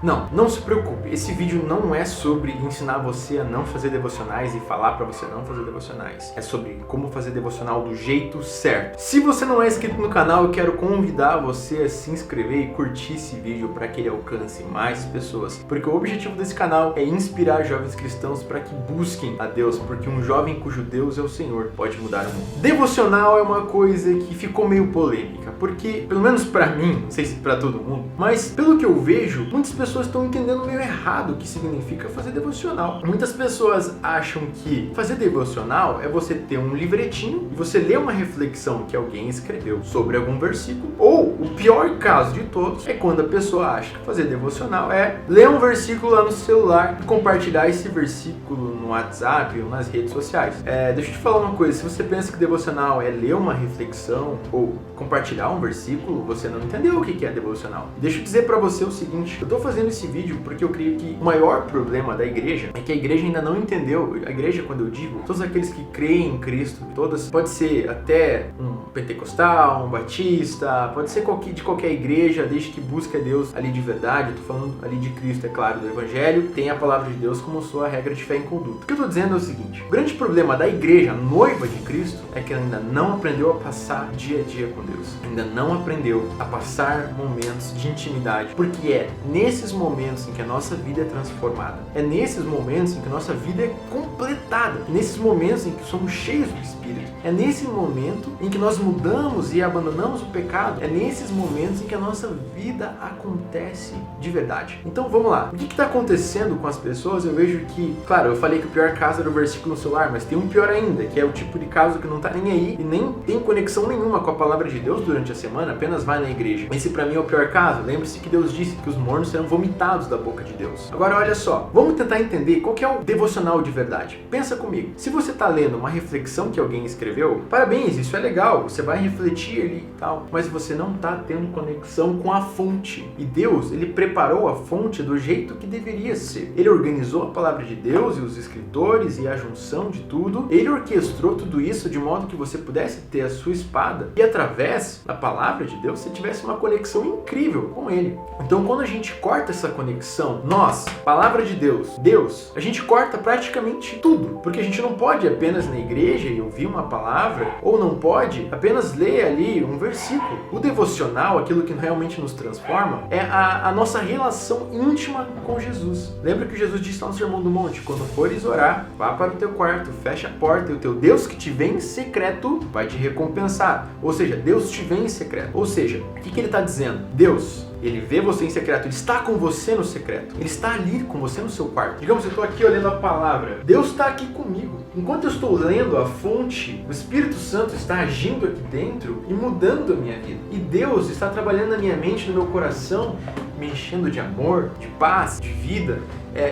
Não se preocupe, esse vídeo não é sobre ensinar você a não fazer devocionais e falar pra você não fazer devocionais. É sobre como fazer devocional do jeito certo. Se você não é inscrito no canal, eu quero convidar você a se inscrever e curtir esse vídeo para que ele alcance mais pessoas. Porque o objetivo desse canal é inspirar jovens cristãos para que busquem a Deus, porque um jovem cujo Deus é o Senhor pode mudar o mundo. Devocional é uma coisa que ficou meio polêmica, porque, pelo menos pra mim, não sei se pra todo mundo, mas pelo que eu vejo, muitas pessoas estão entendendo meio errado o que significa fazer devocional. Muitas pessoas acham que fazer devocional é você ter um livretinho e você ler uma reflexão que alguém escreveu sobre algum versículo, ou o pior caso de todos é quando a pessoa acha que fazer devocional é ler um versículo lá no celular e compartilhar esse versículo no WhatsApp ou nas redes sociais. Deixa eu te falar uma coisa, se você pensa que devocional é ler uma reflexão ou compartilhar um versículo, você não entendeu o que é devocional. Deixa eu dizer pra você o seguinte, eu tô fazendo esse vídeo porque eu creio que o maior problema da igreja é que a igreja ainda não entendeu. A igreja, quando eu digo, todos aqueles que creem em Cristo, todas, pode ser até um pentecostal, um batista, pode ser de qualquer igreja, desde que busque a Deus ali de verdade. Eu tô falando ali de Cristo, é claro, do Evangelho, tem a palavra de Deus como sua regra de fé em conduta. O que eu tô dizendo é o seguinte, o grande problema da igreja, a noiva de Cristo, é que ela ainda não aprendeu a passar dia a dia com Deus, ainda não aprendeu a passar momentos de intimidade, porque é nesses momentos em que a nossa vida é transformada, é nesses momentos em que a nossa vida é completada, nesses momentos em que somos cheios do Espírito, é nesse momento em que nós mudamos e abandonamos o pecado, é nesses momentos em que a nossa vida acontece de verdade. Então vamos lá, o que está acontecendo com as pessoas? Eu vejo que, claro, eu falei que o pior caso era o versículo no celular, mas tem um pior ainda, que é o tipo de caso que não está nem aí e nem tem conexão nenhuma com a palavra de Deus durante a semana, apenas vai na igreja. Esse para mim é o pior caso. Lembre-se que Deus disse que os mornos serão vomitados da boca de Deus. Agora olha só, vamos tentar entender qual que é o devocional de verdade. Pensa comigo, se você está lendo uma reflexão que alguém escreveu, parabéns, isso é legal, você vai refletir ali e tal, mas você não está tendo conexão com a fonte. E Deus, ele preparou a fonte do jeito que deveria ser. Ele organizou a palavra de Deus e os escritores e a junção de tudo. Ele orquestrou tudo isso de modo que você pudesse ter a sua espada e através da palavra de Deus você tivesse uma conexão incrível com ele. Então quando a gente corta essa conexão, nós, palavra de Deus, a gente corta praticamente tudo, porque a gente não pode apenas na igreja e ouvir uma palavra, ou não pode apenas ler ali um versículo. O devocional, aquilo que realmente nos transforma, é a nossa relação íntima com Jesus. Lembra que Jesus disse lá no Sermão do Monte, quando fores orar, vá para o teu quarto, fecha a porta e o teu Deus que te vê em secreto vai te recompensar. Ou seja, Deus te vê em secreto. Ou seja, o que ele está dizendo? Deus, ele vê você em secreto, ele está com você no secreto, ele está ali com você no seu quarto. Digamos, eu estou aqui olhando a palavra, Deus está aqui comigo. Enquanto eu estou lendo a fonte, o Espírito Santo está agindo aqui dentro e mudando a minha vida. E Deus está trabalhando na minha mente, no meu coração, me enchendo de amor, de paz, de vida.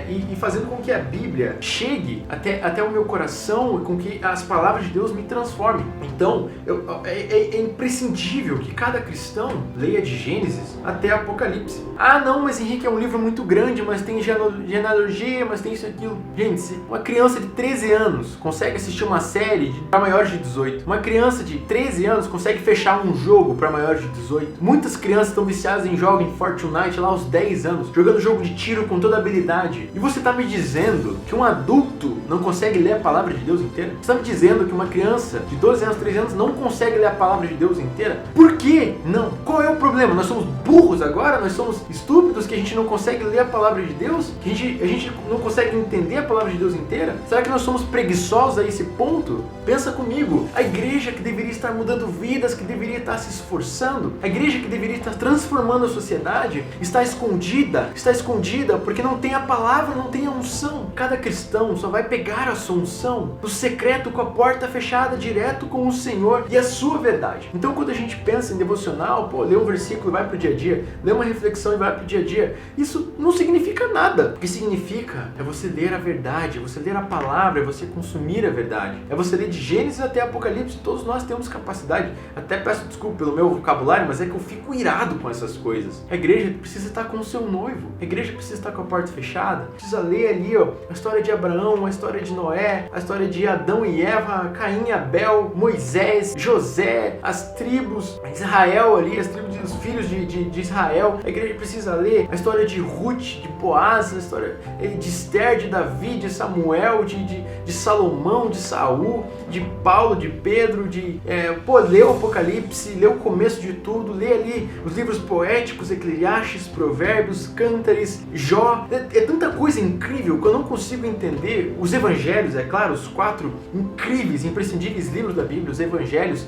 E fazendo com que a Bíblia chegue até o meu coração e com que as palavras de Deus me transformem. Então, é imprescindível que cada cristão leia de Gênesis até Apocalipse. Ah, não, mas Henrique, é um livro muito grande, mas tem genealogia, mas tem isso e aquilo. Gente, se uma criança de 13 anos consegue assistir uma série para maiores de 18, uma criança de 13 anos consegue fechar um jogo para maiores de 18, muitas crianças estão viciadas em jogos em Fortnite lá aos 10 anos, jogando jogo de tiro com toda habilidade. E você está me dizendo que um adulto não consegue ler a palavra de Deus inteira? Você está me dizendo que uma criança de 12 anos, 13 anos não consegue ler a palavra de Deus inteira? Por quê? Não. Qual é o problema? Nós somos burros agora? Nós somos estúpidos que a gente não consegue ler a palavra de Deus? Que a gente não consegue entender a palavra de Deus inteira? Será que nós somos preguiçosos a esse ponto? Pensa comigo. A igreja que deveria estar mudando vidas, que deveria estar se esforçando, a igreja que deveria estar transformando a sociedade, está escondida porque não tem a palavra, não tem a unção. Cada cristão só vai pegar a sua unção no secreto, com a porta fechada, direto com o Senhor e a sua verdade. Então quando a gente pensa em devocional, lê um versículo e vai pro dia a dia, lê uma reflexão e vai pro dia a dia, isso não significa nada. O que significa é você ler a verdade, é você ler a palavra, é você consumir a verdade, é você ler de Gênesis até Apocalipse. Todos nós temos capacidade, até peço desculpa pelo meu vocabulário, mas é que eu fico irado com essas coisas. A igreja precisa precisa estar com o seu noivo. A igreja precisa estar com a porta fechada. Precisa ler ali, ó, a história de Abraão, a história de Noé, a história de Adão e Eva, Caim e Abel, Moisés, José, as tribos, Israel ali, as tribos dos filhos de Israel. A igreja precisa ler a história de Ruth, de Boaz, a história de Esther, de Davi, de Samuel, de Salomão, de Saul, de Paulo, de Pedro, lê o Apocalipse, lê o começo de tudo, lê ali os livros poéticos, Eclesiastes, Provérbios, Cântares, Jó. É tanta coisa incrível que eu não consigo entender. Os evangelhos, é claro, os 4 incríveis, imprescindíveis livros da Bíblia, os evangelhos,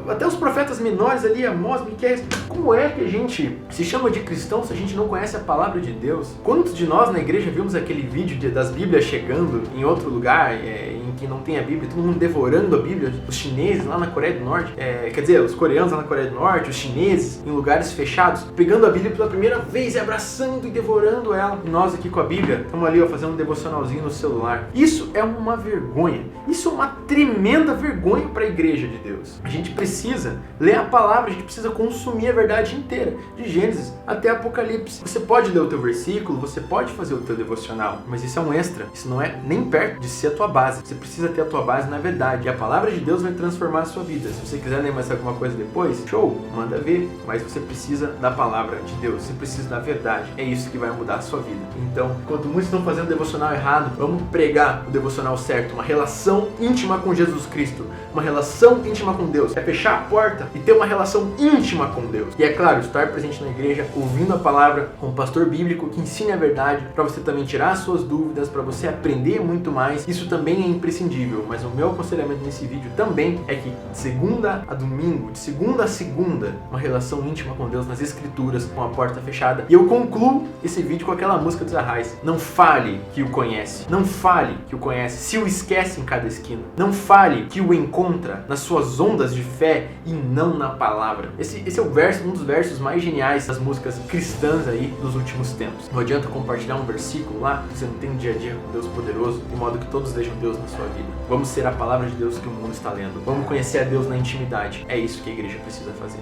até os profetas menores ali, Amós, Miqueias. Como é que a gente se chama de cristão se a gente não conhece a palavra de Deus? Quantos de nós na igreja vimos aquele vídeo das Bíblias chegando em outro lugar, em que não tem a Bíblia, todo mundo devorando a Bíblia, os chineses lá na Coreia do Norte, quer dizer, os coreanos lá na Coreia do Norte, os chineses em lugares fechados, pegando a Bíblia pela primeira vez e abraçando e devorando ela. E nós aqui com a Bíblia, estamos ali, ó, fazendo um devocionalzinho no celular. Isso é uma vergonha. Isso é uma tremenda vergonha para a igreja de Deus. A gente precisa ler a palavra, a gente precisa consumir a verdade inteira, de Gênesis até Apocalipse. Você pode ler o teu versículo, você pode fazer o teu devocional, mas isso é um extra. Isso não é nem perto de ser a tua base. Você precisa ter a tua base na verdade. E a palavra de Deus vai transformar a sua vida. Se você quiser ler mais alguma coisa depois, show, manda ver. Mas você precisa da palavra de Deus. Você precisa da verdade. É isso que vai mudar a sua vida. Então, enquanto muitos estão fazendo o devocional errado, vamos pregar o devocional certo. Uma relação íntima com Jesus Cristo. Uma relação íntima com Deus. É fechar a porta e ter uma relação íntima com Deus. E é claro, estar presente na igreja, ouvindo a palavra com um pastor bíblico que ensine a verdade, para você também tirar as suas dúvidas, para você aprender muito mais. Isso também é imprescindível. Mas o meu aconselhamento nesse vídeo também é que de segunda a domingo, de segunda a segunda, uma relação íntima com Deus nas escrituras, com a porta fechada. E eu concluo esse vídeo com aquela música dos Arraiz. Não fale que o conhece. Não fale que o conhece. Se o esquece em cada esquina. Não fale que o encontra nas suas ondas de fé e não na palavra. Esse é o verso, um dos versos mais geniais das músicas cristãs aí dos últimos tempos. Não adianta compartilhar um versículo lá que você não tem um dia a dia com Deus poderoso, de modo que todos vejam Deus na sua vida. Vamos ser a palavra de Deus que o mundo está lendo. Vamos conhecer a Deus na intimidade. É isso que a igreja precisa fazer.